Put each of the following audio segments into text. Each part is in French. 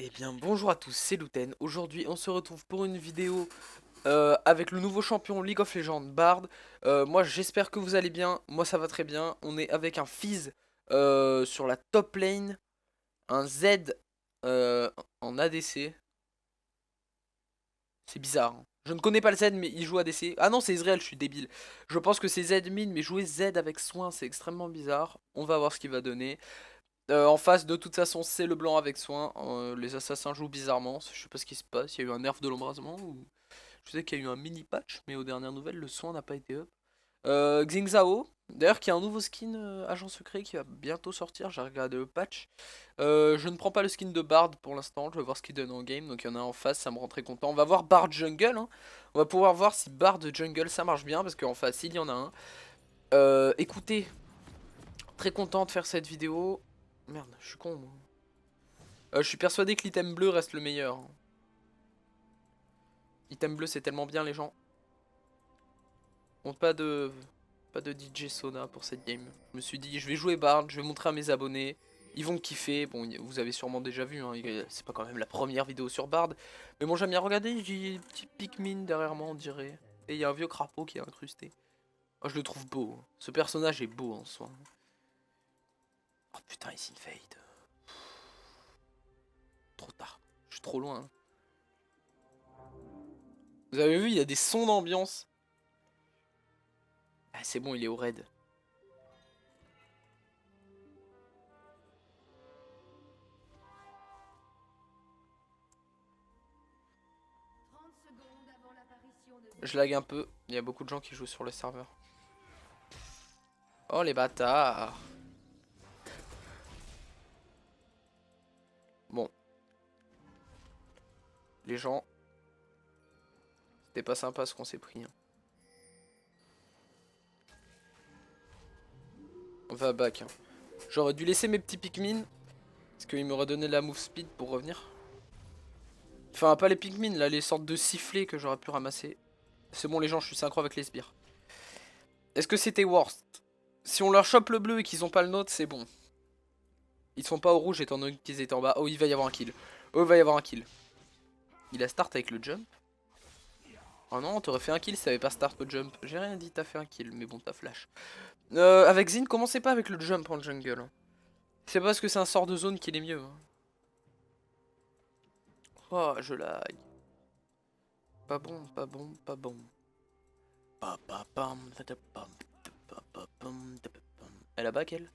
Eh bien bonjour à tous, c'est Luten. Aujourd'hui on se retrouve pour une vidéo avec le nouveau champion League of Legends, Bard. Moi j'espère que vous allez bien, moi ça va très bien. On est avec un Fizz sur la top lane, un Z euh, en ADC. C'est bizarre, hein. Je ne connais pas le Z mais il joue ADC. Ah non c'est Israël, je suis débile. Je pense que c'est Z mid mais jouer Z avec soin c'est extrêmement bizarre. On va voir ce qu'il va donner. En face, de toute façon, c'est le blanc avec soin. Les assassins jouent bizarrement. Je sais pas ce qui se passe. Il y a eu un nerf de l'embrasement ou... Je sais qu'il y a eu un mini patch, mais aux dernières nouvelles, le soin n'a pas été up. Xingzao, d'ailleurs, qui a un nouveau skin agent secret qui va bientôt sortir. J'ai regardé le patch. Je ne prends pas le skin de Bard pour l'instant. Je vais voir ce qu'il donne en game. Donc il y en a un en face, ça me rend très content. On va voir Bard Jungle, hein. On va pouvoir voir si Bard Jungle ça marche bien parce qu'en face, il y en a un. Écoutez, très content de faire cette vidéo. Merde, je suis con moi. Je suis persuadé que l'item bleu reste le meilleur. L'item bleu c'est tellement bien les gens. Bon, pas de DJ Sona pour cette game. Je me suis dit je vais jouer Bard, je vais montrer à mes abonnés. Ils vont kiffer. Bon, vous avez sûrement déjà vu, hein. C'est pas quand même la première vidéo sur Bard. Mais bon, j'aime bien regarder. J'ai des petits Pikmin derrière moi, on dirait. Et il y a un vieux crapaud qui est incrusté. Oh, je le trouve beau. Ce personnage est beau en soi. Oh putain, il s'infade. Trop tard. Je suis trop loin, hein. Vous avez vu, il y a des sons d'ambiance. Ah, c'est bon, il est au raid. Je lag un peu, il y a beaucoup de gens qui jouent sur le serveur. Oh les bâtards. Bon, les gens, c'était pas sympa ce qu'on s'est pris, hein. On va back, hein. J'aurais dû laisser mes petits Pikmin, parce qu'ils m'auraient donné la move speed pour revenir. Enfin, pas les Pikmin, là, les sortes de sifflets que j'aurais pu ramasser. C'est bon les gens, je suis synchro avec les sbires. Est-ce que c'était worst? Si on leur chope le bleu et qu'ils ont pas le nôtre, c'est bon. Ils sont pas au rouge étant donné qu'ils étaient en bas. Oh, il va y avoir un kill. Oh, il va y avoir un kill. Il a start avec le jump. Oh non, t'aurais fait un kill si t'avais pas start le jump. J'ai rien dit, t'as fait un kill, mais bon, t'as flash. Avec Zin, commencez pas avec le jump en jungle, hein. C'est pas parce que c'est un sort de zone qu'il est mieux, hein. Oh, je lag. Pas bon, pas bon, pas bon. Elle a back, elle?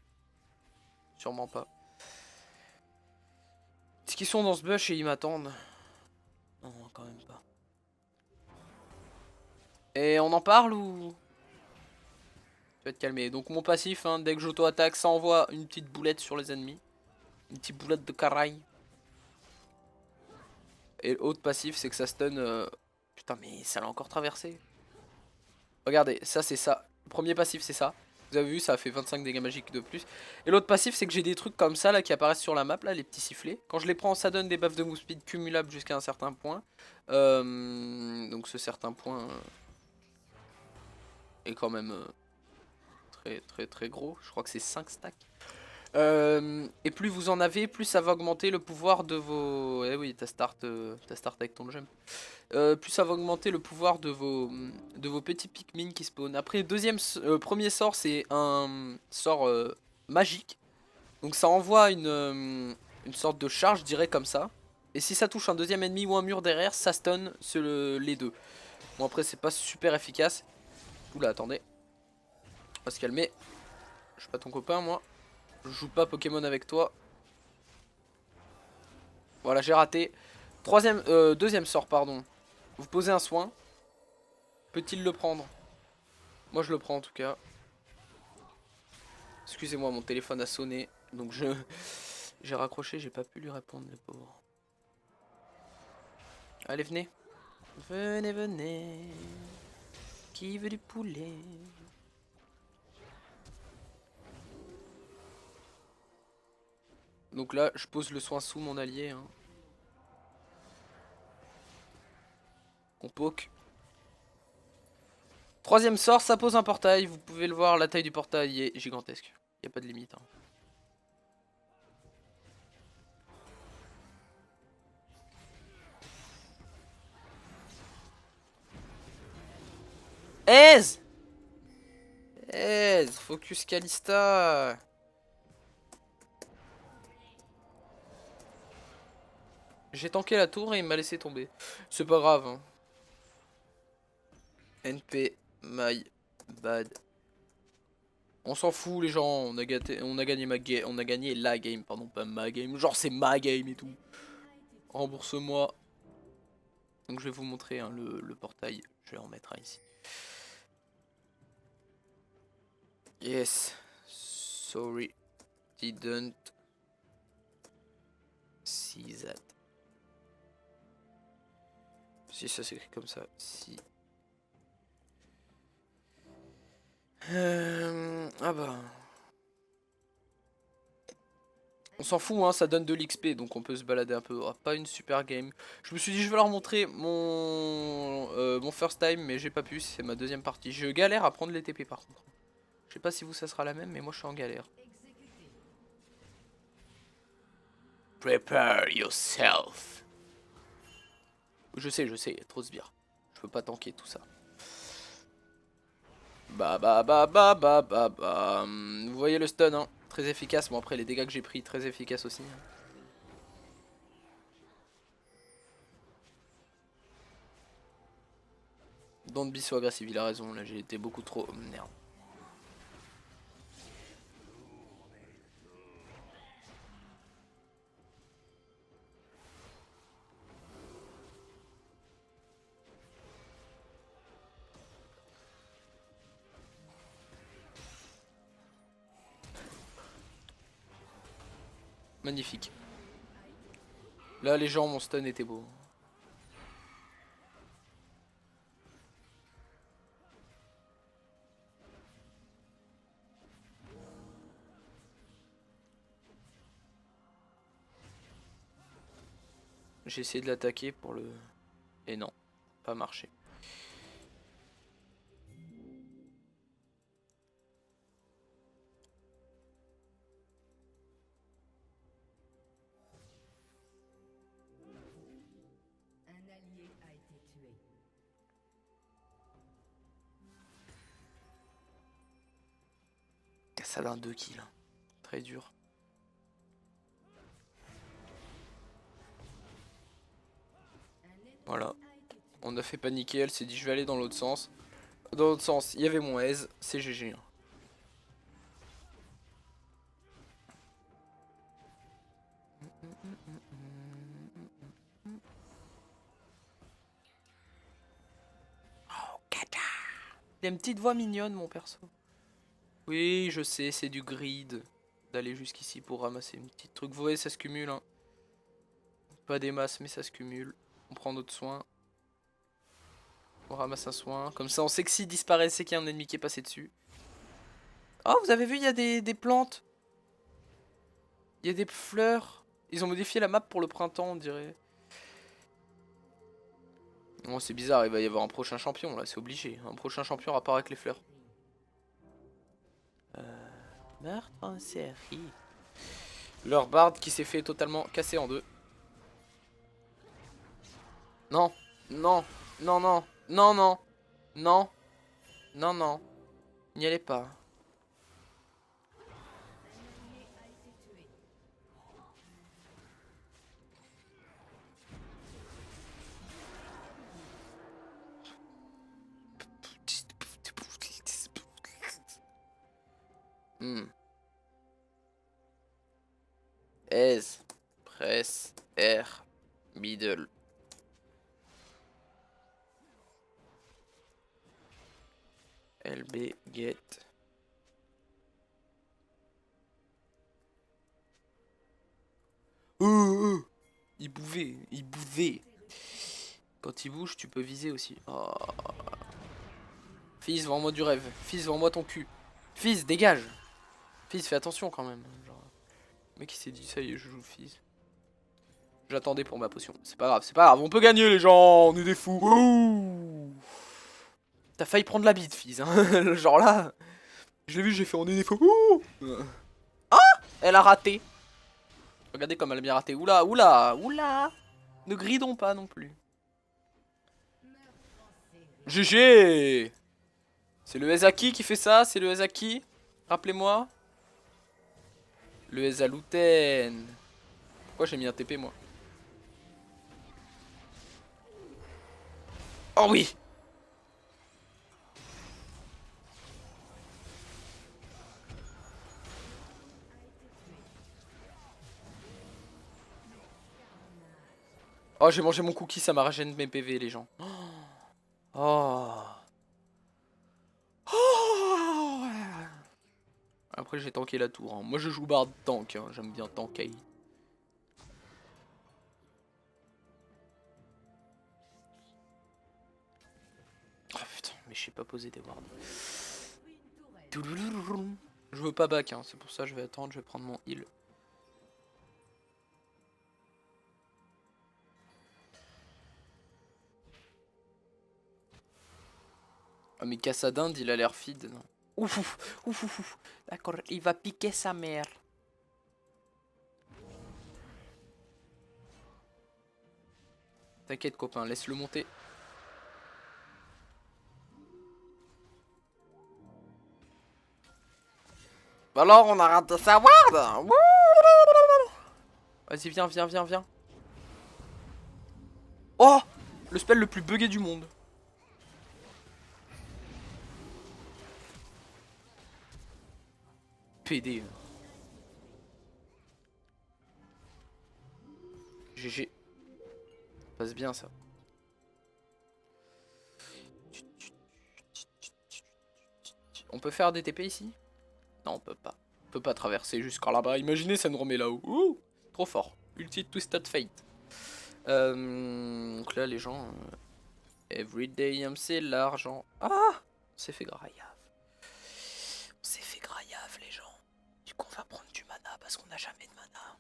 Sûrement pas. Est-ce qu'ils sont dans ce bush et ils m'attendent? Non, quand même pas. Et on en parle ou... Tu vas te calmer. Donc mon passif, hein, dès que j'auto-attaque, ça envoie une petite boulette sur les ennemis. Une petite boulette de caraille. Et l'autre passif, c'est que ça stun... Putain, mais ça l'a encore traversé. Regardez, ça c'est ça. Le premier passif, c'est ça. Vous avez vu, ça a fait 25 dégâts magiques de plus. Et l'autre passif, c'est que j'ai des trucs comme ça là qui apparaissent sur la map, là, les petits sifflets. Quand je les prends, ça donne des buffs de move speed cumulables jusqu'à un certain point. Donc ce certain point est quand même très très très gros. Je crois que c'est 5 stacks. Et plus vous en avez, plus ça va augmenter le pouvoir de vos... Eh oui, t'as start avec ton jump. Plus ça va augmenter le pouvoir de vos petits Pikmin qui spawnent. Après, premier sort, c'est un sort magique. Donc ça envoie une sorte de charge, je dirais comme ça. Et si ça touche un deuxième ennemi ou un mur derrière, ça stun les deux. Bon après, c'est pas super efficace. Oula, attendez. On va se calmer. Je suis pas ton copain, moi. Je joue pas Pokémon avec toi. Voilà, j'ai raté. Deuxième sort, pardon. Vous posez un soin. Peut-il le prendre? Moi, je le prends en tout cas. Excusez-moi, mon téléphone a sonné. Donc j'ai raccroché, j'ai pas pu lui répondre, le pauvre. Allez, venez. Venez, venez. Qui veut du poulet? Donc là, je pose le soin sous mon allié, hein. On poke. Troisième sort, ça pose un portail. Vous pouvez le voir, la taille du portail est gigantesque. Y a pas de limite, hein. Ez! Ez! Focus Kalista! J'ai tanké la tour et il m'a laissé tomber. C'est pas grave. Hein. NP, my bad. On s'en fout les gens, on a gagné on a gagné la game, pardon, pas ma game. Genre c'est ma game et tout. Rembourse-moi. Donc je vais vous montrer hein, le portail. Je vais en mettre un ici. Yes. Sorry. Didn't see that. Si ça s'écrit comme ça. Si. Ah bah. On s'en fout, hein, ça donne de l'XP, donc on peut se balader un peu. Oh, pas une super game. Je me suis dit, je vais leur montrer mon first time, mais j'ai pas pu, c'est ma deuxième partie. Je galère à prendre les TP par contre. Je sais pas si vous, ça sera la même, mais moi je suis en galère. Prepare yourself. Je sais, il y a trop de sbires. Je peux pas tanker tout ça. Bah. Vous voyez le stun, hein. Très efficace. Bon, après, les dégâts que j'ai pris, très efficace aussi. Hein. Don't be so agressif, il a raison. Là, j'ai été beaucoup trop. Merde. Magnifique. Là, les gens, mon stun était beau. J'ai essayé de l'attaquer pour le... Et non, pas marché. Un allié a été tué. Cassadin 2 kills. Très dur. Voilà. On a fait paniquer, elle s'est dit je vais aller dans l'autre sens. Dans l'autre sens, il y avait mon aise, c'est GG. Hein. Oh, Kata. Il a une petite voix mignonne mon perso. Oui, je sais, c'est du grid. D'aller jusqu'ici pour ramasser une petite truc. Vous voyez, ça se cumule. Hein. Pas des masses, mais ça se cumule. On prend notre soin. On ramasse un soin. Comme ça, on sait que s'il disparaît, c'est qu'il y a un ennemi qui est passé dessus. Oh, vous avez vu, il y a des plantes. Il y a des fleurs. Ils ont modifié la map pour le printemps, on dirait. Oh, c'est bizarre, il va y avoir un prochain champion, là, c'est obligé. Un prochain champion à part avec les fleurs. Meurtre en série. Leur barde qui s'est fait totalement casser en deux. Non, non, non, non, non, non, non, non, non. N'y allez pas. S, press, R, middle. LB, get. Il bouvait, il bouvait. Quand il bouge, tu peux viser aussi. Oh. Fils, vends-moi du rêve. Fils, vends-moi ton cul. Fils, dégage. Fils, fais attention quand même. Genre, le mec il s'est dit, ça y est, je joue fils. J'attendais pour ma potion. C'est pas grave, c'est pas grave. On peut gagner les gens, on est des fous. T'as failli prendre la bite, fils. Hein. Genre là, je l'ai vu, j'ai fait on est des fous. Ah, elle a raté. Regardez comme elle a bien raté. Oula, oula, oula. Ne gridons pas non plus. GG. C'est le Ezaki qui fait ça, c'est le Ezaki. Rappelez-moi. Le Ezaluten. Pourquoi j'ai mis un TP moi? Oh oui! Oh, j'ai mangé mon cookie, ça m'a régénéré mes PV, les gens. Oh. Oh. Après, j'ai tanké la tour. Hein. Moi, je joue barre de tank. Hein. J'aime bien tanker. Oh putain, mais je sais pas poser des wards. Je veux pas back, hein. C'est pour ça que je vais attendre. Je vais prendre mon heal. Ah mais Cassadinde il a l'air feed. Non. Ouf ouf ouf ouf, ouf. D'accord, il va piquer sa mère. T'inquiète copain, laisse-le monter. Alors on a raté sa ward. Vas-y viens, viens, viens, viens. Oh, le spell le plus buggé du monde. PD. GG. Passe bien ça. On peut faire des TP ici? Non, on peut pas. On peut pas traverser jusqu'à là-bas. Imaginez, ça nous remet là-haut. Ouh, trop fort. Ulti Twisted Fate. Donc là, les gens... Everyday, c'est l'argent. Ah, on s'est fait graillave. On s'est fait graillave, les gens. Du coup, on va prendre du mana parce qu'on n'a jamais de mana.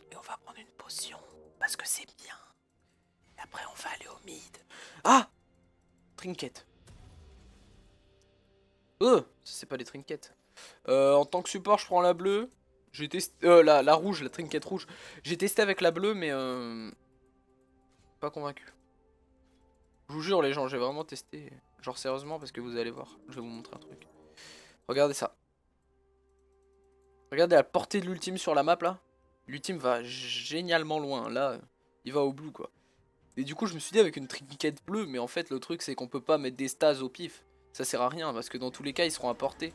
Et on va prendre une potion parce que c'est bien. Et après, on va aller au mid. Ah, trinket. Ça c'est pas des trinkets. En tant que support, je prends la bleue. J'ai testé la rouge, la trinket rouge. J'ai testé avec la bleue, mais pas convaincu. Je vous jure, les gens, j'ai vraiment testé. Genre sérieusement, parce que vous allez voir. Je vais vous montrer un truc. Regardez ça. Regardez la portée de l'ultime sur la map là. L'ultime va génialement loin. Là, il va au blue quoi. Et du coup, je me suis dit avec une trinket bleue, mais en fait, le truc c'est qu'on peut pas mettre des stas au pif. Ça sert à rien parce que dans tous les cas, ils seront à portée.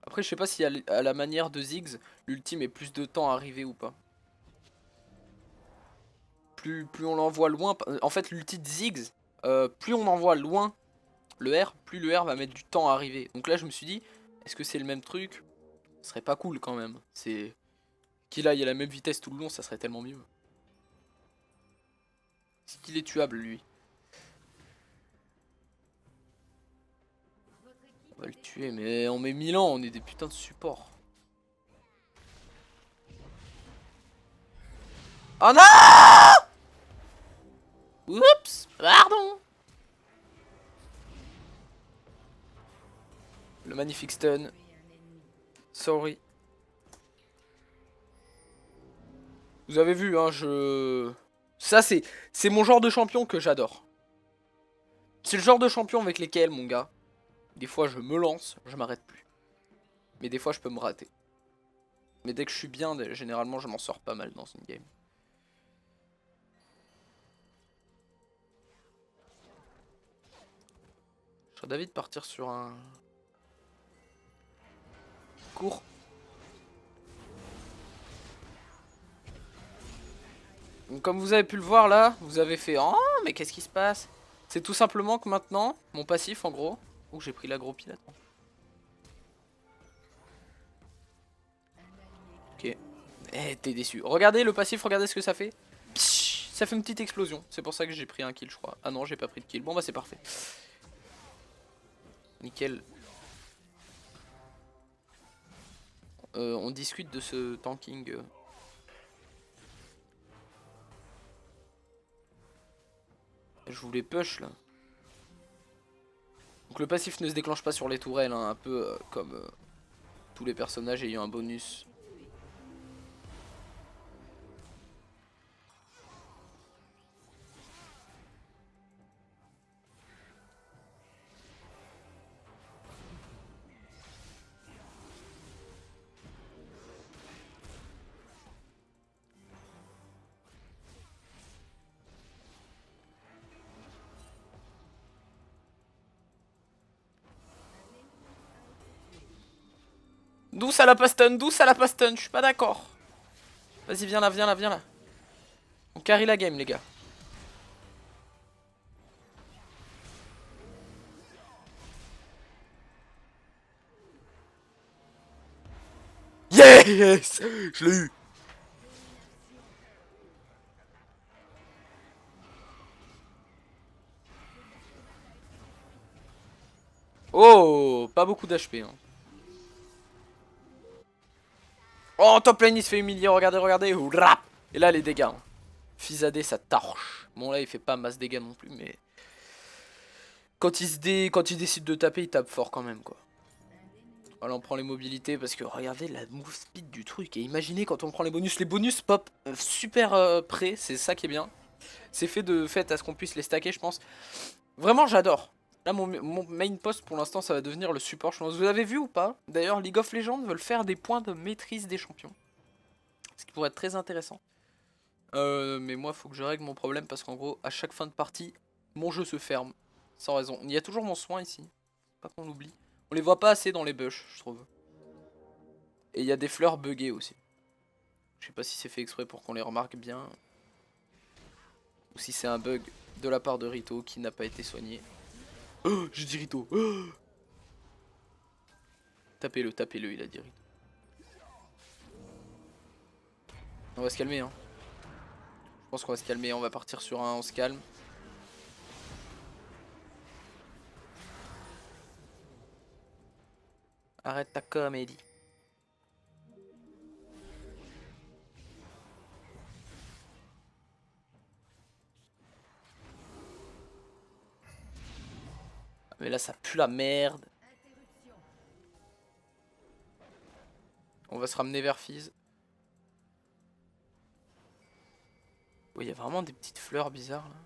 Après, je sais pas si à la manière de Ziggs, l'ultime est plus de temps à arriver ou pas. Plus on l'envoie loin. En fait, l'ulti de Ziggs, plus on envoie loin le R, plus le R va mettre du temps à arriver. Donc là, je me suis dit, est-ce que c'est le même truc? Ce serait pas cool quand même. C'est qu'il aille à la même vitesse tout le long, ça serait tellement mieux. C'est qu'il est tuable lui. On va le tuer, mais on met 1000 ans, on est des putains de supports. Oh non! Oups, pardon. Le magnifique stun. Sorry. Vous avez vu, hein, ça, c'est mon genre de champion que j'adore. C'est le genre de champion avec lesquels, mon gars, des fois je me lance, je m'arrête plus. Mais des fois je peux me rater. Mais dès que je suis bien, généralement je m'en sors pas mal dans une game. Je serais d'avis de partir sur un... court. Donc, comme vous avez pu le voir là, vous avez fait... Oh, mais qu'est-ce qui se passe? C'est tout simplement que maintenant, mon passif en gros... Oh, j'ai pris l'agro pile, attends. Ok. Eh, t'es déçu. Regardez le passif, regardez ce que ça fait. Psh, ça fait une petite explosion. C'est pour ça que j'ai pris un kill, je crois. Ah non, j'ai pas pris de kill. Bon bah c'est parfait. Nickel. On discute de ce tanking. Je voulais push là. Donc le passif ne se déclenche pas sur les tourelles, hein, un peu comme tous les personnages ayant un bonus. Douce à la paston, douce à la paston, je suis pas d'accord. Vas-y, viens là, viens là, viens là. On carry la game, les gars. Yes! Je l'ai eu. Oh, pas beaucoup d'HP. Hein. Oh, top lane, il se fait humilier. Regardez, regardez. Rap. Et là, les dégâts. Hein. Fizadé, ça torche. Bon, là, il fait pas masse dégâts non plus, mais... Quand il décide de taper, il tape fort quand même, quoi. Voilà, on prend les mobilités parce que regardez la move speed du truc. Et imaginez quand on prend les bonus pop super près, c'est ça qui est bien. C'est fait de fait à ce qu'on puisse les stacker, je pense. Vraiment, j'adore. Là, mon main post pour l'instant, ça va devenir le support, je pense. Vous avez vu ou pas? D'ailleurs, League of Legends veulent faire des points de maîtrise des champions. Ce qui pourrait être très intéressant. Mais moi, faut que je règle mon problème parce qu'en gros, à chaque fin de partie, mon jeu se ferme. Sans raison. Il y a toujours mon soin ici. Pas qu'on l'oublie. On les voit pas assez dans les bush, je trouve. Et il y a des fleurs buggées aussi. Je sais pas si c'est fait exprès pour qu'on les remarque bien. Ou si c'est un bug de la part de Rito qui n'a pas été soigné. Oh, j'ai dit Rito. Oh, tapez-le, tapez-le, il a dit Rito. On va se calmer, hein. Je pense qu'on va se calmer, on va partir sur un on se calme. Arrête ta comédie. Mais là ça pue la merde. On va se ramener vers Fizz. Oui, il y a vraiment des petites fleurs bizarres là.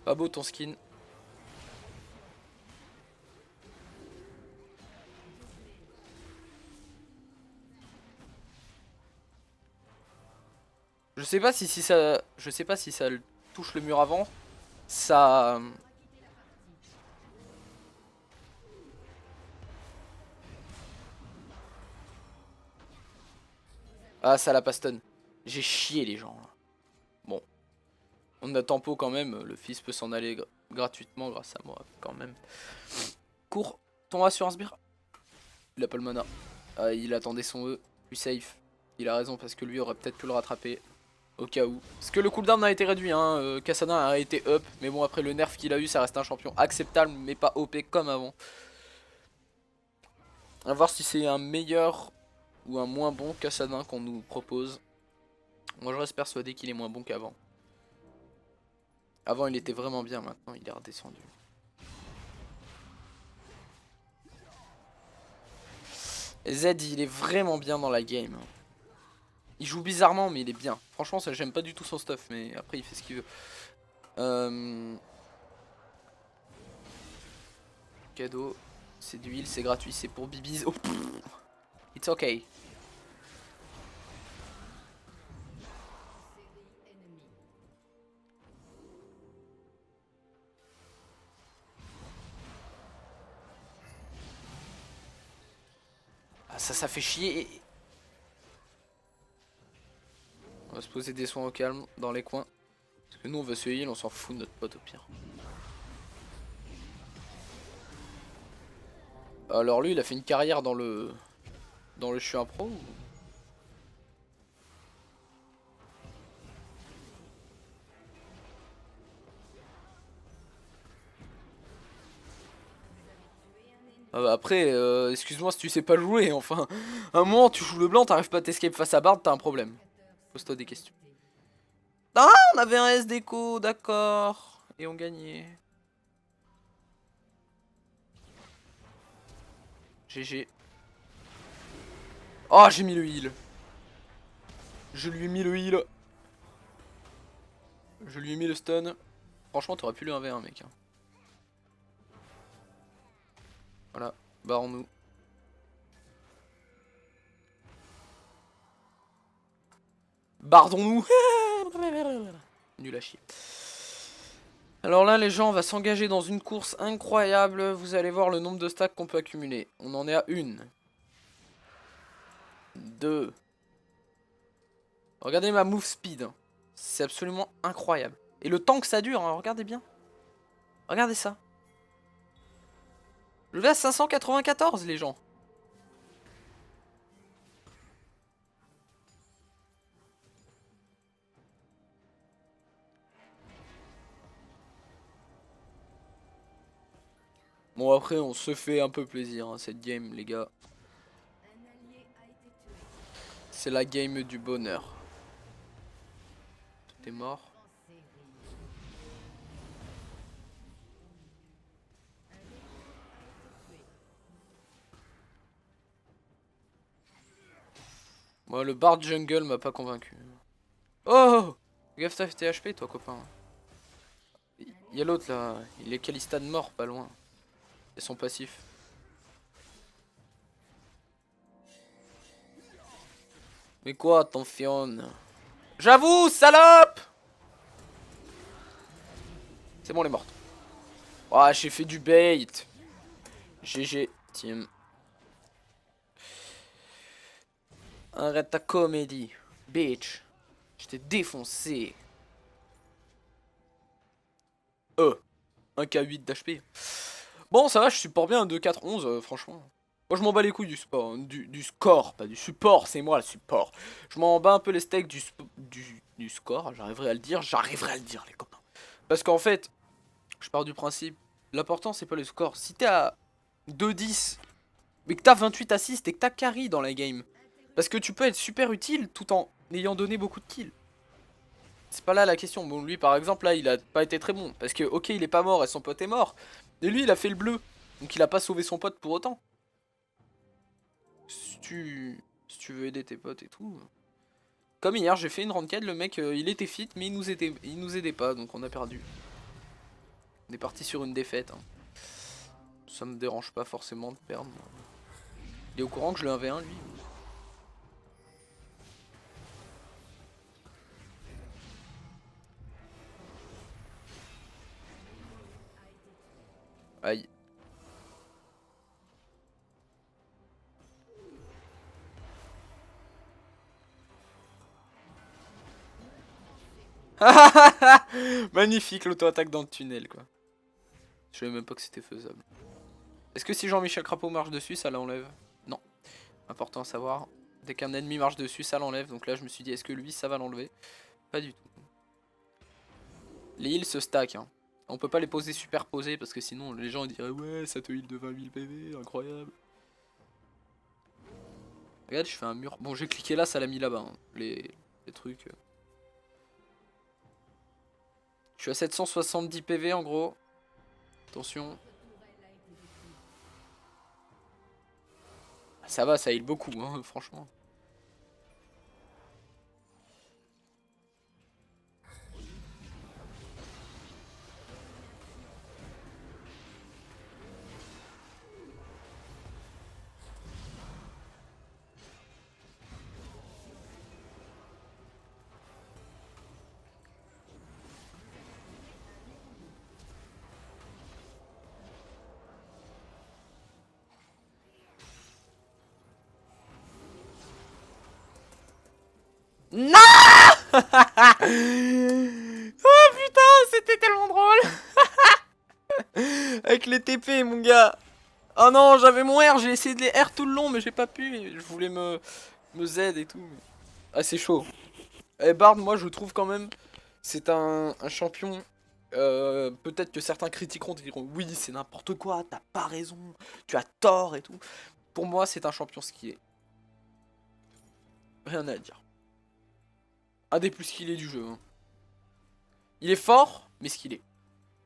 Pas beau ton skin. Je sais pas si ça. Je sais pas si ça touche le mur avant. Ça. Ah, ça la pastonne. J'ai chié les gens là. Bon. On a tempo quand même. Le fils peut s'en aller gratuitement grâce à moi quand même. Cours. Ton assurance bir. Il a pas le mana. Ah, il attendait son E. Plus safe. Il a raison parce que lui aurait peut-être pu le rattraper. Au cas où. Parce que le cooldown a été réduit. Hein. Kassadin a été up. Mais bon, après le nerf qu'il a eu, ça reste un champion acceptable. Mais pas OP comme avant. A voir si c'est un meilleur ou un moins bon Kassadin qu'on nous propose. Moi je reste persuadé qu'il est moins bon qu'avant. Avant il était vraiment bien, maintenant il est redescendu. Et Z il est vraiment bien dans la game. Il joue bizarrement mais il est bien. Franchement ça j'aime pas du tout son stuff mais après il fait ce qu'il veut. Cadeau, c'est d'huile, c'est gratuit, c'est pour Bibiz. Oh, it's okay. Ah, ça fait chier. On va se poser des soins au calme dans les coins. Parce que nous on veut se heal, on s'en fout de notre pote au pire. Alors lui il a fait une carrière dans le je suis un pro ou... Ah bah après, excuse-moi si tu sais pas jouer, enfin, un moment tu joues le blanc, t'arrives pas à t'escape face à Bard, t'as un problème. Pose-toi des questions. Ah, on avait un S déco, d'accord. Et on gagnait. GG. Oh, j'ai mis le heal. Je lui ai mis le heal. Je lui ai mis le stun. Franchement, t'aurais pu le 1v1, mec. Hein. Voilà, barrons-nous. Bardons-nous. Nul à chier. Alors là les gens, on va s'engager dans une course incroyable. Vous allez voir le nombre de stacks qu'on peut accumuler. On en est à 1, 2. Regardez ma move speed, hein. C'est absolument incroyable. Et le temps que ça dure, hein, regardez bien. Regardez ça. Je vais à 594 les gens. Bon après on se fait un peu plaisir hein, cette game les gars. C'est la game du bonheur. Tout est mort. Moi le Bard Jungle m'a pas convaincu. Oh, gaffe t'as THP toi copain. Il y a l'autre là, il est Kalista de mort pas loin. Et son passif. Mais quoi attention. J'avoue salope. C'est bon elle est morte. Ah j'ai fait du bait. GG team. Arrête ta comédie, bitch. Je t'ai défoncé. 1k8 d'HP. Bon, ça va, je supporte bien un 2-4-11, franchement. Moi, je m'en bats les couilles du sport, hein, du score, pas du support, c'est moi le support. Je m'en bats un peu les steaks du score, j'arriverai à le dire, les copains. Parce qu'en fait, je pars du principe, l'important c'est pas le score. Si t'es à 2-10, mais que t'as 28 assists et que t'as carry dans la game, parce que tu peux être super utile tout en ayant donné beaucoup de kills. C'est pas là la question. Bon, lui par exemple, là il a pas été très bon. Parce que, ok, il est pas mort et son pote est mort. Et lui il a fait le bleu. Donc il a pas sauvé son pote pour autant. Si tu veux aider tes potes et tout. Comme hier, j'ai fait une ranked, le mec il était fit, mais il nous aidait pas. Donc on a perdu. On est parti sur une défaite. Hein. Ça me dérange pas forcément de perdre. Il est au courant que je le 1v1 lui. Aïe. Magnifique l'auto-attaque dans le tunnel quoi. Je savais même pas que c'était faisable. Est-ce que si Jean-Michel Crapaud marche dessus, ça l'enlève? Non. Important à savoir. Dès qu'un ennemi marche dessus, ça l'enlève. Donc là, je me suis dit, est-ce que lui, ça va l'enlever? Pas du tout. Les heals se stack. Hein. On peut pas les poser superposés parce que sinon, les gens ils diraient, ouais, ça te heal de 20 000 PV, incroyable. Regarde, je fais un mur. Bon, j'ai cliqué là, ça l'a mis là-bas. Hein. Les trucs. Je suis à 770 PV en gros. Attention. Ça va, ça heal beaucoup, hein, franchement. Non. Oh putain, c'était tellement drôle. Avec les TP, mon gars. Oh non, j'avais mon R, j'ai essayé de les R tout le long, mais j'ai pas pu. Je voulais me Z et tout. Ah, c'est chaud. Et Bard, moi, je trouve quand même, c'est un champion. Peut-être que certains critiqueront, diront oui, c'est n'importe quoi, t'as pas raison, tu as tort et tout. Pour moi, c'est un champion skillé. Rien à dire. Un des plus skillés du jeu. Hein. Il est fort, mais skillé.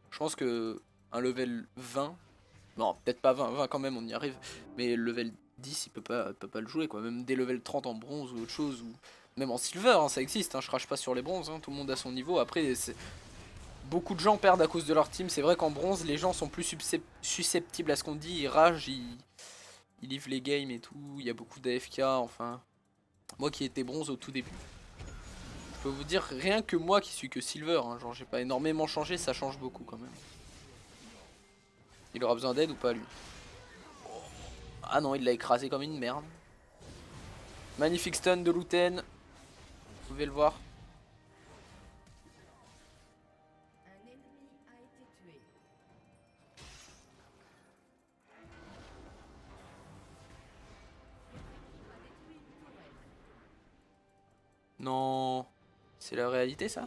Je pense que un level 20, non, peut-être pas 20, 20 quand même, on y arrive. Mais level 10, il peut pas le jouer, quoi. Même des level 30 en bronze ou autre chose, ou même en silver, hein, ça existe. Hein, je crache pas sur les bronzes, hein, tout le monde a son niveau. Après, beaucoup de gens perdent à cause de leur team. C'est vrai qu'en bronze, les gens sont plus susceptibles à ce qu'on dit. Ils ragent, ils livrent les games et tout. Il y a beaucoup d'AFK, enfin. Moi qui étais bronze au tout début. peux vous dire, rien que moi qui suis que Silver, hein, genre j'ai pas énormément changé, ça change beaucoup quand même. Il aura besoin d'aide ou pas lui? Ah non, il l'a écrasé comme une merde. Magnifique stun de Luten. Vous pouvez le voir. Un ennemi a été tué. Non. C'est la réalité ça?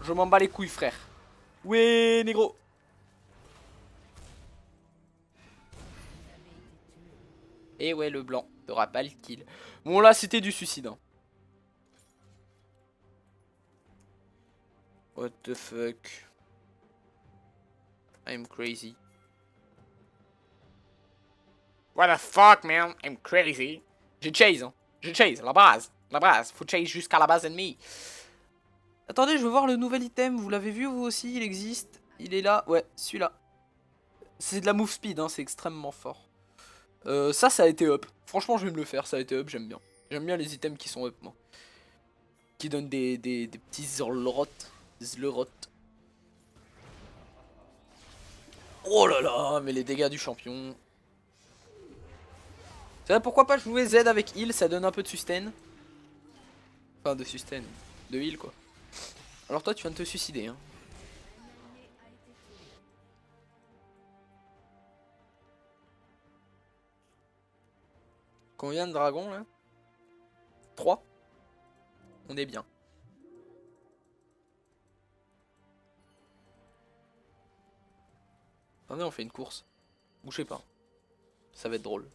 Je m'en bats les couilles frère. Ouais négro. Et ouais le blanc. T'auras pas le kill. Bon là c'était du suicide. Hein. What the fuck. I'm crazy. What the fuck man. I'm crazy. J'ai chase hein. J'ai chase. La base. La base. Faut chase jusqu'à la base ennemie. Attendez je veux voir le nouvel item. Vous l'avez vu vous aussi? Il existe. Il est là. Ouais celui-là. C'est de la move speed, hein, c'est extrêmement fort. Ça a été up. Franchement, je vais me le faire, ça a été up, j'aime bien. J'aime bien les items qui sont up, moi. Qui donnent des petits zlorotes. Zlorotes. Oh là là, mais les dégâts du champion. C'est vrai, pourquoi pas jouer Z avec heal, ça donne un peu de sustain. Enfin, de sustain. De heal, quoi. Alors toi, tu viens de te suicider, hein. Combien de dragons, là? 3. On est bien. Attendez, on fait une course. Bougez pas. Ça va être drôle.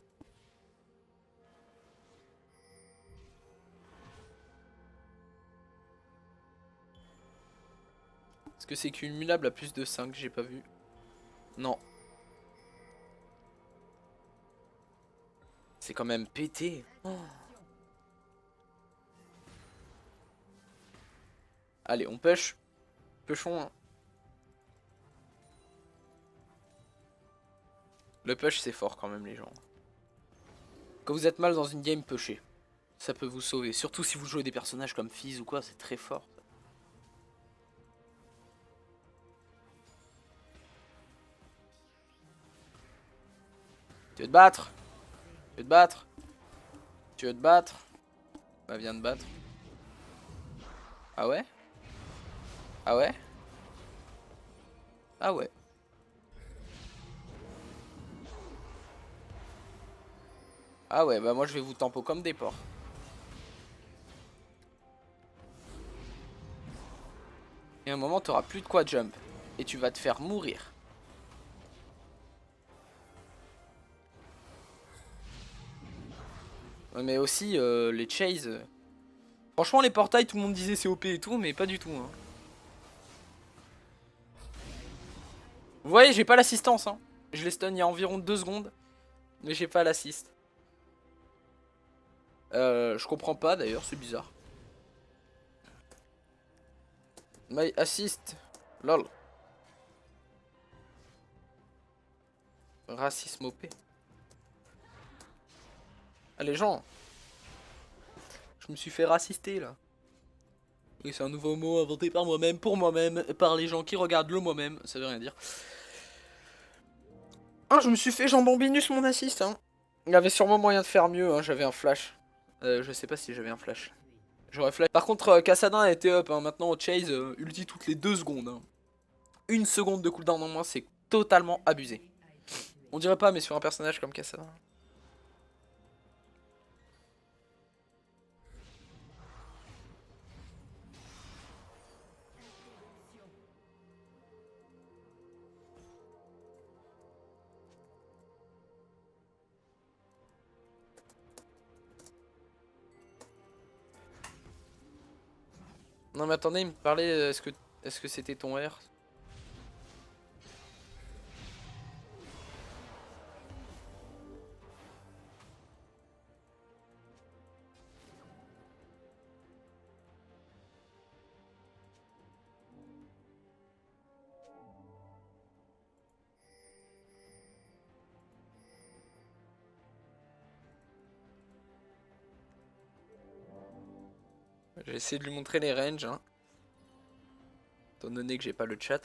Est-ce que c'est cumulable à plus de 5? J'ai pas vu. Non. C'est quand même pété. Oh. Allez, on push. Pushons. Hein. Le push, c'est fort quand même, les gens. Quand vous êtes mal dans une game, pusher. Ça peut vous sauver. Surtout si vous jouez des personnages comme Fizz ou quoi, c'est très fort. Tu veux te battre? Tu veux te battre? Tu veux te battre? Bah viens te battre. Ah ouais? Ah ouais? Ah ouais. Ah ouais, bah moi je vais vous tempo comme des porcs. Et à un moment t'auras plus de quoi jump. Et tu vas te faire mourir. Ouais, mais aussi les chase. Franchement les portails tout le monde disait c'est OP et tout, mais pas du tout. Hein. Vous voyez j'ai pas l'assistance. Hein. Je les stun il y a environ 2 secondes. Mais j'ai pas l'assist. Je comprends pas d'ailleurs, c'est bizarre. My assist. Lol. Racisme OP. Ah les gens. Je me suis fait racister là. Oui c'est un nouveau mot inventé par moi-même, pour moi-même, par les gens qui regardent le moi-même. Ça veut rien dire. Ah je me suis fait jambon-binus mon assist hein. Il y avait sûrement moyen de faire mieux hein, j'avais un flash. Je sais pas si j'avais un flash. J'aurais flash. Par contre Kassadin a été up hein. Maintenant au chase ulti toutes les 2 secondes. Hein. 1 seconde de cooldown en moins c'est totalement abusé. On dirait pas mais sur un personnage comme Kassadin. Non mais attendez, il me parlait, est-ce que c'était ton R? J'ai essayé de lui montrer les ranges, hein. Étant donné que j'ai pas le chat.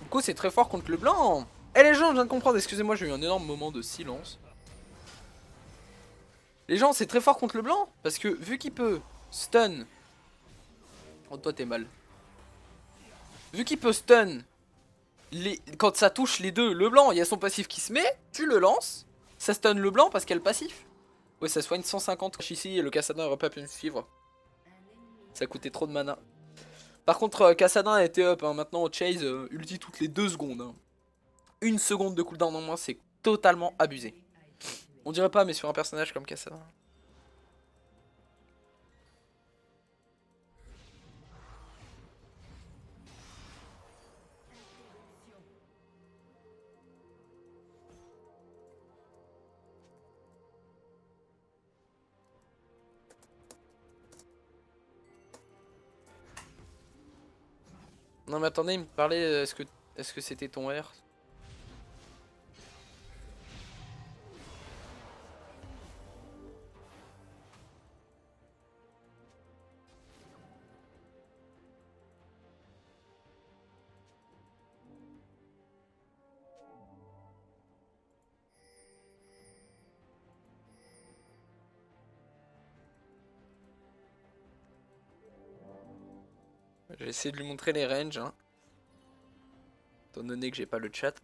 Du coup c'est très fort contre le blanc. Eh les gens, je viens de comprendre, excusez-moi, j'ai eu un énorme moment de silence. Les gens, c'est très fort contre le blanc, parce que vu qu'il peut stun... Oh toi t'es mal. Vu qu'il peut stun quand ça touche les deux, le blanc, il y a son passif qui se met, tu le lances, ça stun le blanc parce qu'il y a le passif. Ouais, ça soigne 150 ici et le Kassadin aurait pas pu me suivre. Ça coûtait trop de mana. Par contre, Kassadin a été up, hein. Maintenant Chase ulti toutes les 2 secondes. Hein. 1 seconde de cooldown en moins, c'est totalement abusé. On dirait pas, mais sur un personnage comme Kassadin. Non mais attendez, il me parlait, est-ce que c'était ton R? J'ai essayé de lui montrer les ranges, hein. Étant donné que j'ai pas le chat.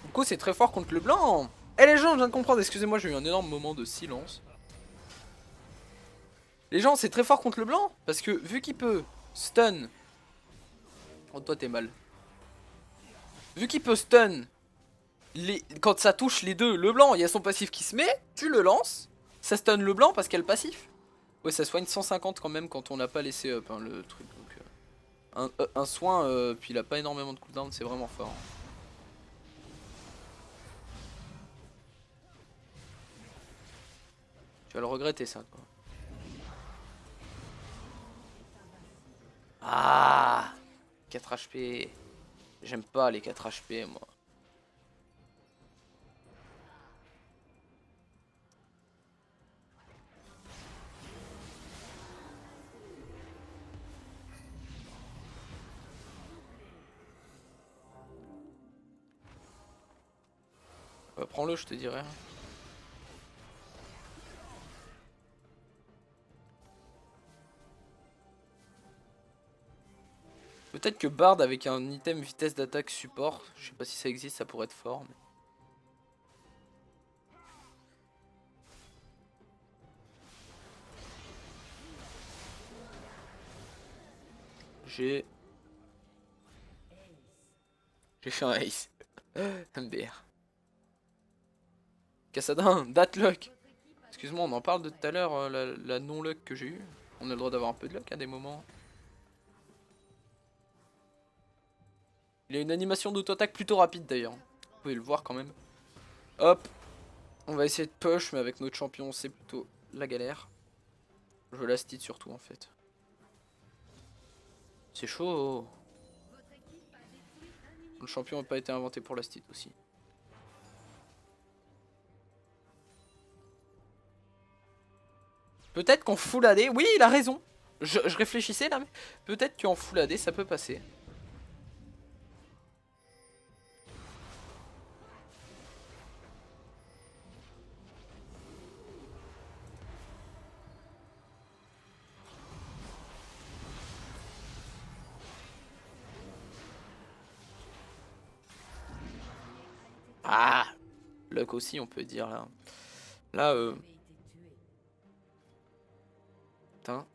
Du coup c'est très fort contre le blanc. Eh les gens, je viens de comprendre, excusez-moi, j'ai eu un énorme moment de silence. Les gens, c'est très fort contre le blanc, parce que vu qu'il peut stun... Oh toi t'es mal. Vu qu'il peut stun quand ça touche les deux, le blanc, il y a son passif qui se met, tu le lances, ça stun le blanc parce qu'il y a le passif. Ouais, ça soigne 150 quand même quand on n'a pas laissé up hein, le truc. Donc, un soin, puis il a pas énormément de cooldown, c'est vraiment fort. Tu vas le regretter ça, toi. Ah 4 HP. J'aime pas les 4 HP, moi. Bah, prends-le, je te dirai. Peut-être que Bard avec un item vitesse d'attaque support, je sais pas si ça existe, ça pourrait être fort. Mais... J'ai fait un ace. MDR. Kassadin, Datluck. Excuse-moi, on en parle de tout à l'heure, la non-luck que j'ai eue. On a le droit d'avoir un peu de luck à des moments. Il a une animation d'auto-attaque plutôt rapide d'ailleurs. Vous pouvez le voir quand même. Hop. On va essayer de push, mais avec notre champion, c'est plutôt la galère. Je veux la steed surtout en fait. C'est chaud. Le champion n'a pas été inventé pour la steed aussi. Peut-être qu'en full AD, oui il a raison. Je réfléchissais là, mais peut-être qu'en full AD ça peut passer. Ah, luck aussi on peut dire là. Là putain.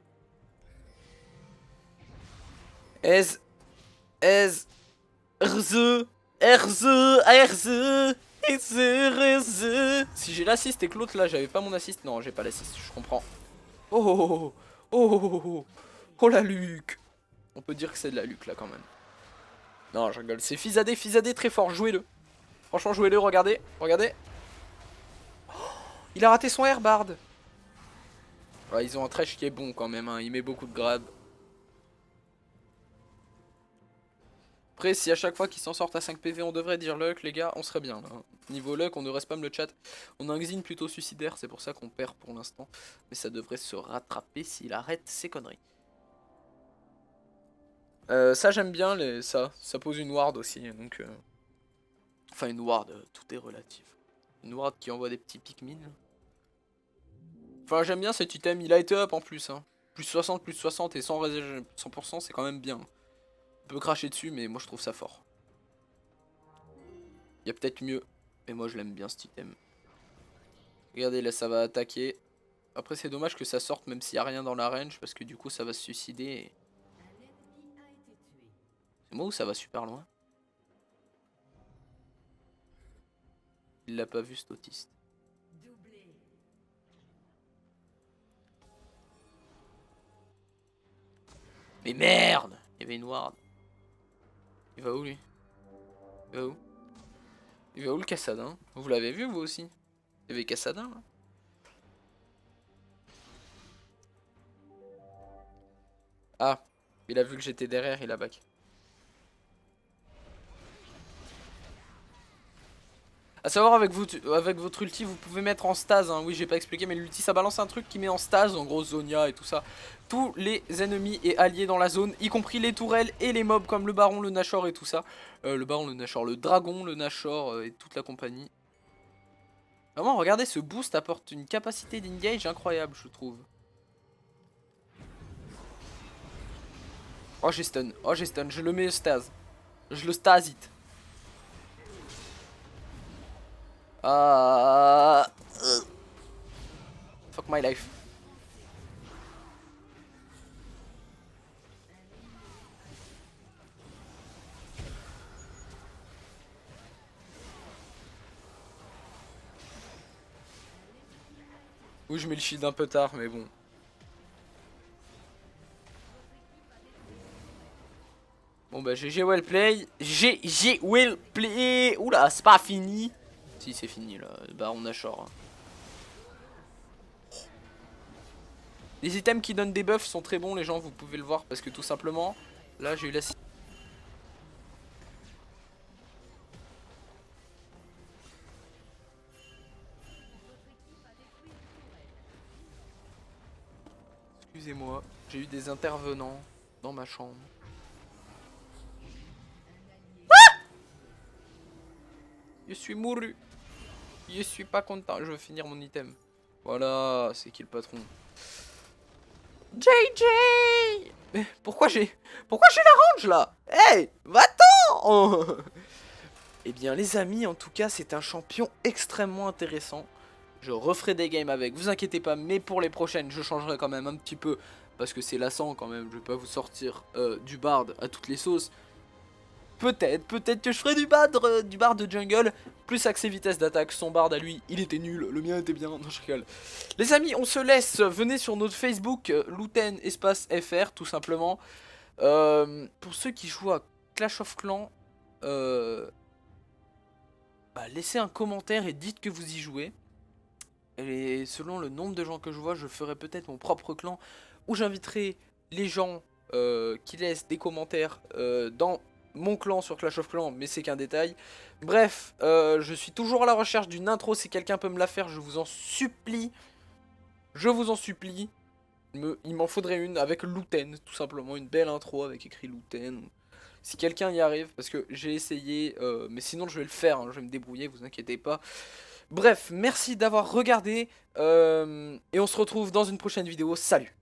Si j'ai l'assist et que l'autre là j'avais pas mon assist, non j'ai pas l'assist, je comprends. Oh oh oh oh oh oh oh la luc. On peut dire que c'est de la luc là quand même. Non, je rigole. C'est Fizadé très fort. Jouez-le. Franchement, jouez-le. Regardez. Regardez. Oh, il a raté son airbard. Ouais, ils ont un Thresh qui est bon quand même. Hein. Il met beaucoup de grab. Après, si à chaque fois qu'ils s'en sortent à 5 PV, on devrait dire luck, les gars, on serait bien. Là. Niveau luck, on devrait spam le chat. On a un Xin plutôt suicidaire, c'est pour ça qu'on perd pour l'instant. Mais ça devrait se rattraper s'il arrête ses conneries. Ça, j'aime bien, ça pose une ward aussi. Donc, enfin, une ward, tout est relatif. Une ward qui envoie des petits Pikmin. Enfin, j'aime bien cet item, il a été up en plus. Hein. Plus 60 et sans 100%, c'est quand même bien. On peut cracher dessus, mais moi je trouve ça fort. Il y a peut-être mieux, mais moi je l'aime bien cet item. Regardez, là ça va attaquer. Après c'est dommage que ça sorte même s'il n'y a rien dans la range, parce que du coup ça va se suicider. C'est moi ou ça va super loin? Il l'a pas vu cet autiste. Mais merde! Il y avait une ward. Il va où lui? Il va où? Il va où le Cassadin? Vous l'avez vu vous aussi? Il y avait Cassadin là? Ah, il a vu que j'étais derrière, il a back. A savoir avec votre ulti vous pouvez mettre en stase, hein. Oui j'ai pas expliqué mais l'ulti ça balance un truc qui met en stase, en gros Zonia et tout ça. Tous les ennemis et alliés dans la zone, y compris les tourelles et les mobs comme le baron, le Nashor et tout ça. Le baron, le Nashor, le dragon, le Nashor et toute la compagnie. Vraiment regardez ce boost apporte une capacité d'engage incroyable je trouve. Oh j'ai stun, je le mets stase. Je le stasite. Fuck my life. Oui, je mets le shield un peu tard, mais bon. Bon bah GG well play. GG well play. Oula, c'est pas fini. Si, c'est fini là. Bah on a short. Hein. Les items qui donnent des buffs sont très bons les gens, vous pouvez le voir. Parce que tout simplement, là j'ai eu la... Excusez-moi, j'ai eu des intervenants dans ma chambre. Ah! Je suis mouru. Je suis pas content, je veux finir mon item. Voilà, c'est qui le patron? JJ! Mais pourquoi j'ai la range là? Hey, va-t'en! Eh bien les amis, en tout cas c'est un champion extrêmement intéressant. Je referai des games avec, vous inquiétez pas, mais pour les prochaines je changerai quand même un petit peu. Parce que c'est lassant quand même, je vais pas vous sortir du bard à toutes les sauces. Peut-être que je ferai du bard de jungle, plus accès vitesse d'attaque. Son bard à lui, il était nul, le mien était bien, non je rigole. Les amis, on se laisse, venez sur notre Facebook, Luten espace FR, tout simplement. Pour ceux qui jouent à Clash of Clans, bah, laissez un commentaire et dites que vous y jouez. Et selon le nombre de gens que je vois, je ferai peut-être mon propre clan, où j'inviterai les gens qui laissent des commentaires dans mon clan sur Clash of Clans, mais c'est qu'un détail. Bref, je suis toujours à la recherche d'une intro, si quelqu'un peut me la faire, je vous en supplie. Je vous en supplie. Il m'en faudrait une avec Luten, tout simplement, une belle intro avec écrit Luten. Si quelqu'un y arrive, parce que j'ai essayé, mais sinon je vais le faire, hein, je vais me débrouiller, vous inquiétez pas. Bref, merci d'avoir regardé, et on se retrouve dans une prochaine vidéo, salut!